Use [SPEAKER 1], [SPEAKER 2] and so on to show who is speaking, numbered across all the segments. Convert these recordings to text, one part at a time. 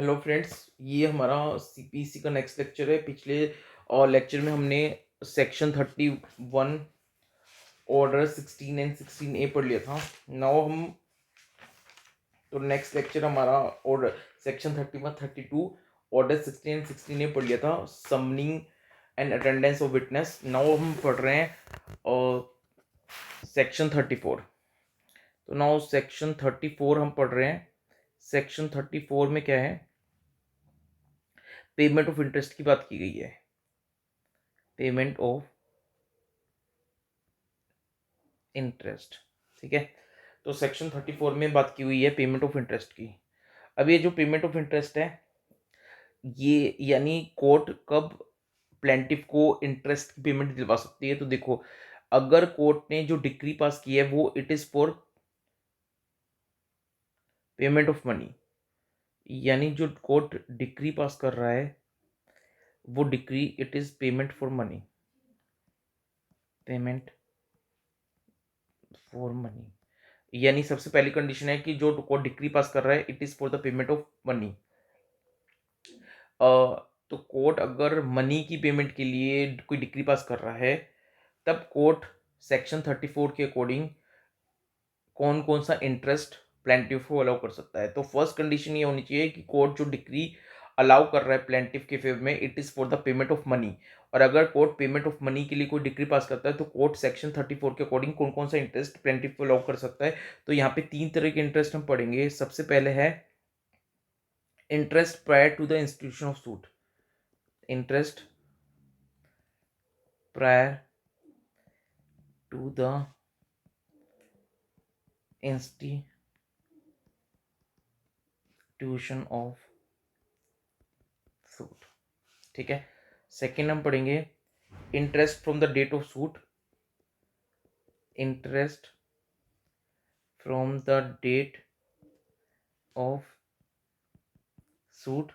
[SPEAKER 1] Hello friends, ये हमारा CPC का नेक्स्ट लेक्चर है। पिछले और लेक्चर में हमने सेक्शन 31 ऑर्डर 16 एंड 16A पढ़ लिया था। नाउ हम तो नेक्स्ट लेक्चर हमारा order section 31 32 order 16 and 16A पढ़ लिया था, summoning and attendance of witness. Now हम पढ़ रहे हैं और सेक्शन 34। तो नाउ सेक्शन 34 हम पढ़ रहे हैं। सेक्शन 34 में क्या है? पेमेंट ऑफ इंटरेस्ट की बात की गई है। पेमेंट ऑफ इंटरेस्ट, ठीक है। तो सेक्शन 34 में बात की हुई है पेमेंट ऑफ इंटरेस्ट की। अब ये जो पेमेंट ऑफ इंटरेस्ट है, ये यानी कोर्ट कब प्लेंटिफ को इंटरेस्ट की पेमेंट दिलवा सकती है? तो देखो, अगर कोर्ट ने जो डिक्री पास की है वो it is for payment of money, यानी जो कोर्ट डिक्री पास कर रहा है वो decree it is payment for money, payment for money. यानी सबसे पहली कंडीशन है कि जो कोर्ट डिक्री पास कर रहा है it is for the payment of money. तो कोर्ट अगर मनी की पेमेंट के लिए कोई डिक्री पास कर रहा है, तब कोर्ट सेक्शन 34 के अकॉर्डिंग कौन कौन सा इंटरेस्ट प्लेंटिफ को अलाउ कर सकता है। तो फर्स्ट कंडीशन ये होनी चाहिए कि कोर्ट जो डिक्री अलाउ कर रहा है प्लेंटिफ के फेवर में it is for the payment of money. और अगर कोर्ट पेमेंट ऑफ मनी के लिए कोई डिक्री पास करता है तो कोर्ट सेक्शन 34 के अकॉर्डिंग कौन कौन सा इंटरेस्ट प्लेंटिफ को अलाउ कर सकता है। तो यहाँ पे तीन तरह के इंटरेस्ट हम पढ़ेंगे। सबसे पहले है interest prior to the institution of suit, interest prior to the institution of suit, ठीक है। सेकेंड हम पढ़ेंगे interest from the date of suit, interest from the date of suit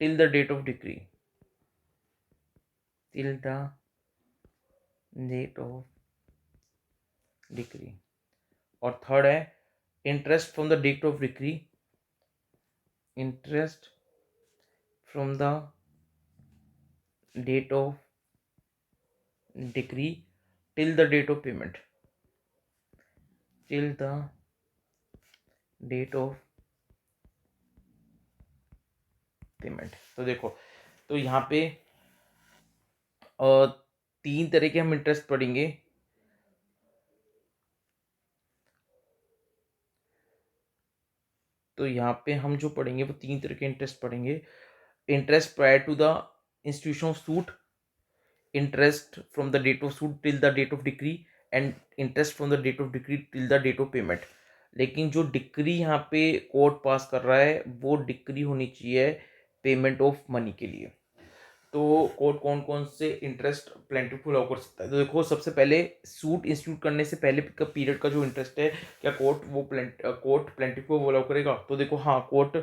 [SPEAKER 1] till the date of decree, till the date of decree. और third है interest from the date of decree, interest from the date of decree till the date of payment, till the date of payment. तो देखो, तो यहाँ पे तीन तरह के हम इंटरेस्ट पढ़ेंगे। तो यहाँ पे हम जो पढ़ेंगे वो तीन तरह के इंटरेस्ट पढ़ेंगे। Interest prior to the institution of suit, interest from the date of suit till the date of decree, and interest from the date of decree till the date of payment. लेकिन जो decree यहाँ पे court पास कर रहा है वो decree होनी चाहिए पेमेंट ऑफ मनी के लिए। तो कोर्ट कौन कौन से इंटरेस्ट प्लेंटिफ को अलाउ कर सकता है? तो देखो, सबसे पहले सूट इंस्टीट्यूट करने से पहले का पीरियड का जो इंटरेस्ट है, क्या कोर्ट प्लेंटिफ को अलाउ करेगा? तो देखो, हाँ, कोर्ट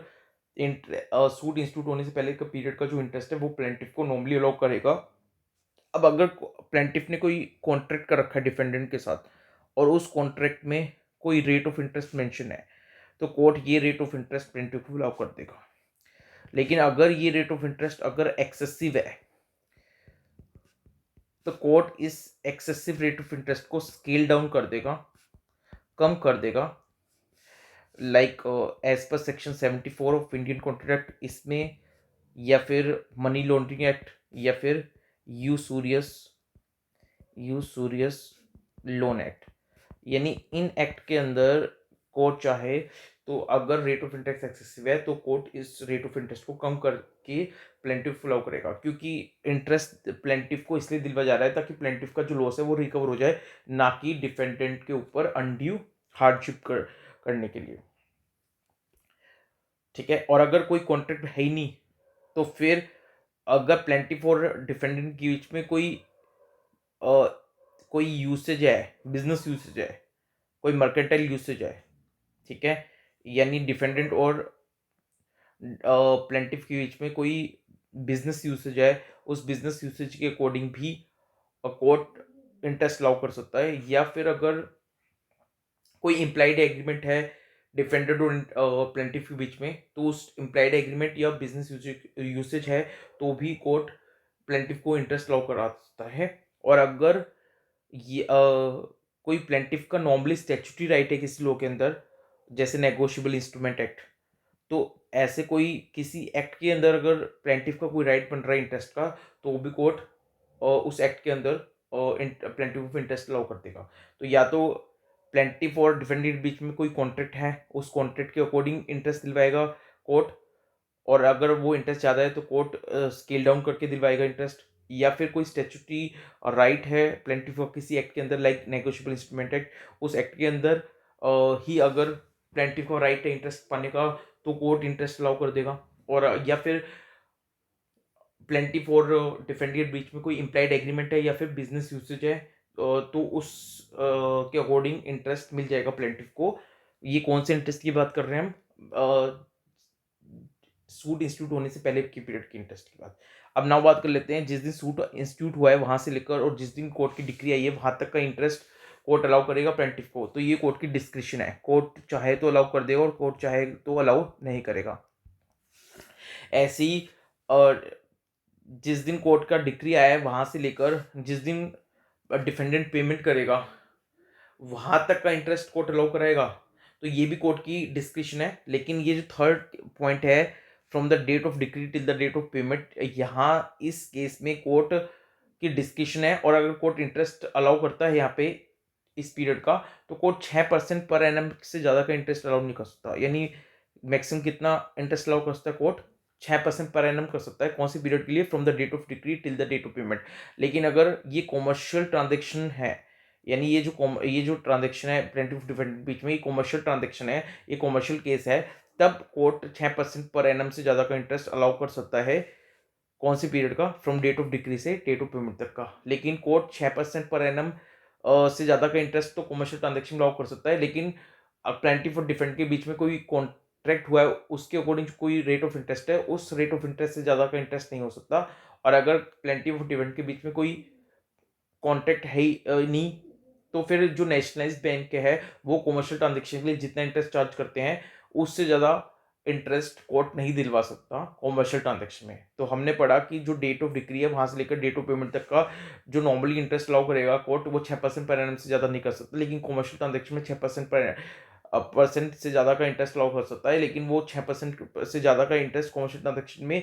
[SPEAKER 1] सूट इंस्टीट्यूट होने से पहले का पीरियड का जो इंटरेस्ट है वो प्लेंटिफ को नॉर्मली अलाउ करेगा। अब अगर प्लेंटिफ ने कोई कॉन्ट्रैक्ट कर रखा है डिफेंडेंट के साथ और उस कॉन्ट्रैक्ट में कोई रेट ऑफ इंटरेस्ट मेंशन है, तो कोर्ट ये रेट ऑफ इंटरेस्ट प्लेंटिफ को अलाउ कर देगा। लेकिन अगर ये रेट ऑफ इंटरेस्ट अगर एक्सेसिव है तो कोर्ट इस एक्सेसिव रेट ऑफ इंटरेस्ट को स्केल डाउन कर देगा, कम कर देगा। Like as per section 74 of Indian contract, इसमें या फिर मनी लॉन्ड्रिंग एक्ट या फिर यूसूरियस यूसूरियस लोन एक्ट, यानी इन एक्ट के अंदर कोर्ट चाहे तो अगर रेट ऑफ इंटरेस्ट एक्सेसिव है तो कोर्ट इस रेट ऑफ इंटरेस्ट को कम करके प्लेंटिफ को अलाउ करेगा। क्योंकि इंटरेस्ट प्लेंटिफ को इसलिए दिलवा जा रहा है ताकि प्लेंटिफ का जो लॉस है वो रिकवर हो जाए, ना कि डिफेंडेंट के ऊपर अनड्यू हार्डशिप करने के लिए, ठीक है। और अगर कोई कॉन्ट्रैक्ट है ही नहीं तो फिर अगर प्लेंटिफ और डिफेंडेंट के बीच में कोई यूसेज है, बिजनेस यूसेज है, कोई मर्केंटाइल यूसेज है, ठीक है, यानी डिफेंडेंट और प्लेंटिफ के बीच में कोई बिजनेस यूसेज है, उस बिजनेस यूसेज के अकॉर्डिंग भी कोर्ट इंटरेस्ट अलाउ कर सकता है। या फिर अगर कोई इम्प्लाइड एग्रीमेंट है डिफेंडेड और प्लेंटिफ के बीच में, तो उस इम्प्लाइड एग्रीमेंट या बिजनेस यूसेज है तो भी कोर्ट प्लेंटिफ को इंटरेस्ट अलाउ करा सकता है। और अगर ये कोई प्लेंटिफ का नॉर्मली स्टैट्यूटरी राइट है किसी लॉ के अंदर, जैसे नेगोशिएबल इंस्ट्रूमेंट एक्ट, तो ऐसे कोई किसी एक्ट के अंदर अगर प्लेंटिफ का कोई राइट बन रहा है इंटरेस्ट का, तो वो भी कोर्ट उस एक्ट के अंदर प्लेंटिफ ऑफ इंटरेस्ट अलाउ कर देगा। तो या तो प्लेंटिफ और डिफेंडेंट के बीच में कोई कॉन्ट्रैक्ट है, उस कॉन्ट्रैक्ट के अकॉर्डिंग इंटरेस्ट दिलवाएगा कोर्ट, और अगर वो इंटरेस्ट ज़्यादा है तो कोर्ट स्केल डाउन करके दिलवाएगा इंटरेस्ट। या फिर कोई स्टैट्यूटरी राइट है प्लेंटिफ ऑफ किसी एक्ट के अंदर, लाइक नेगोशिएबल इंस्ट्रूमेंट एक्ट, उस एक्ट के अंदर ही अगर प्लेंटिफ को राइट है इंटरेस्ट पाने का, तो कोर्ट इंटरेस्ट अलाउ कर देगा। और या फिर प्लेंटिफ और डिफेंडेंट के बीच में कोई इम्प्लाइड एग्रीमेंट है या फिर बिजनेस यूसेज है, तो उस के अकॉर्डिंग इंटरेस्ट मिल जाएगा प्लेंटिफ को। ये कौन से इंटरेस्ट की बात कर रहे हैं हम? सूट इंस्टीट्यूट होने से पहले की पीरियड की इंटरेस्ट की बात। अब नाउ बात कर लेते हैं जिस दिन सूट इंस्टीट्यूट हुआ है वहां से लेकर और जिस दिन कोर्ट की डिग्री आई है वहां तक का इंटरेस्ट कोर्ट अलाउ करेगा प्लेंटिफ को। तो ये कोर्ट की डिस्क्रिप्शन है, कोर्ट चाहे तो अलाउ कर देगा और कोर्ट चाहे तो अलाउ नहीं करेगा। ऐसे ही और जिस दिन कोर्ट का डिग्री आया है वहां से लेकर जिस दिन डिफेंडेंट पेमेंट करेगा वहां तक का इंटरेस्ट कोर्ट अलाउ कराएगा। तो ये भी कोर्ट की डिस्क्रिप्शन है। लेकिन ये जो थर्ड पॉइंट है, from the date of decree till the date of payment, यहाँ इस केस में कोर्ट की डिस्क्रिप्शन है। और अगर कोर्ट इंटरेस्ट अलाउ करता है यहाँ पे इस पीरियड का, तो कोर्ट 6% पर एनम से ज़्यादा का इंटरेस्ट अलाउ नहीं कर सकता। यानी मैक्सिमम कितना इंटरेस्ट अलाउ कर सकता है कोर्ट? 6% पर एनम कर सकता है। कौन सी पीरियड के लिए? From the date of decree till the date of payment. लेकिन अगर ये कॉमर्शियल ट्रांजेक्शन है, यानी ये जो ट्रांजेक्शन है प्लेंटिफ डिफेंडेंट बीच में, ये कॉमर्शियल ट्रांजेक्शन है, ये कॉमर्शियल केस है, तब कोर्ट 6% पर एनम से ज़्यादा का इंटरेस्ट अलाउ कर सकता है। कौन सी पीरियड का? फ्रॉम डेट ऑफ डिक्री से डेट ऑफ पेमेंट तक का। लेकिन कोर्ट 6% पर एनम से ज़्यादा का इंटरेस्ट तो कॉमर्शियल ट्रांजेक्शन अलाउ कर सकता है। लेकिन प्लेंटिफ और डिफेंडेंट के बीच में कोई कॉन्ट्रैक्ट हुआ है उसके अकॉर्डिंग कोई रेट ऑफ इंटरेस्ट है, उस रेट ऑफ इंटरेस्ट से ज़्यादा का इंटरेस्ट नहीं हो सकता। और अगर प्लेंटिफ और डिफेंडेंट के बीच में कोई कॉन्ट्रैक्ट है ही नहीं, तो फिर जो नेशनलाइज्ड बैंक है वो कॉमर्शियल ट्रांजेक्शन के लिए जितना इंटरेस्ट चार्ज करते हैं उससे ज़्यादा इंटरेस्ट कोर्ट नहीं दिलवा सकता कॉमर्शियल ट्रांजेक्शन में। तो हमने पढ़ा कि जो डेट ऑफ डिक्री है वहां से लेकर डेट ऑफ पेमेंट तक का जो नॉर्मली इंटरेस्ट अलाउ करेगा कोर्ट, वो 6% पर एनम से ज़्यादा नहीं कर सकता। लेकिन कॉमर्शियल ट्रांजेक्शन में 6% परसेंट से ज़्यादा का इंटरेस्ट अलाउ कर सकता है। लेकिन वो 6% से ज़्यादा का इंटरेस्ट कॉमर्शियल ट्रांजेक्शन में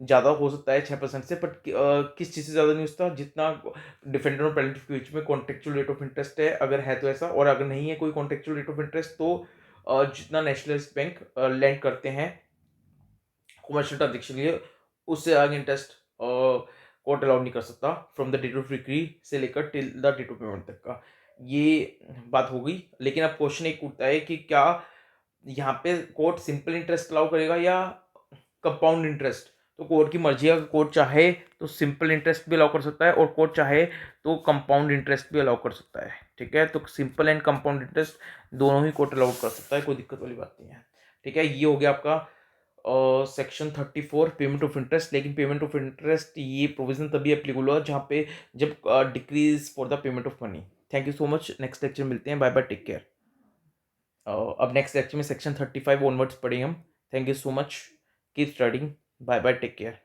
[SPEAKER 1] ज़्यादा हो सकता है 6% से, बट किस चीज़ से ज़्यादा नहीं होता? जितना डिफेंडर और प्लेंटिफ के बीच में कॉन्टेक्चुअल रेट ऑफ इंटरेस्ट है, अगर है तो ऐसा, और अगर नहीं है कोई कॉन्टेक्चुअल रेट ऑफ इंटरेस्ट, तो जितना नेशनलाइज्ड बैंक लैंड करते हैं कॉमर्शियल ट्रांजेक्शन के लिए, उससे आगे इंटरेस्ट कोर्ट अलाउ नहीं कर सकता from the date of decree से लेकर till the date of payment तक का। ये बात हो गई। लेकिन अब क्वेश्चन एक उठता है कि क्या यहाँ पे कोर्ट सिंपल इंटरेस्ट अलाउ करेगा या कंपाउंड इंटरेस्ट? तो कोर्ट की मर्जी है, कोर्ट चाहे तो सिंपल इंटरेस्ट भी अलाउ कर सकता है और कोर्ट चाहे तो कंपाउंड इंटरेस्ट भी अलाउ कर सकता है। ठीक है, तो सिंपल एंड कंपाउंड इंटरेस्ट दोनों ही कोर्ट अलाउ कर सकता है, कोई दिक्कत वाली बात नहीं है। ठीक है, ये हो गया आपका सेक्शन 34 पेमेंट ऑफ इंटरेस्ट। लेकिन पेमेंट ऑफ इंटरेस्ट ये प्रोविजन तभी एप्लीकेबल हुआ जहाँ पे जब decrees for the payment of money. Thank you so much, next lecture मिलते हैं, बाय बाय, टेक केयर। अब नेक्स्ट लेक्चर में सेक्शन 35 ऑनवर्ड्स पढ़ेंगे हम। Thank you so much, keep studying, bye bye, take care.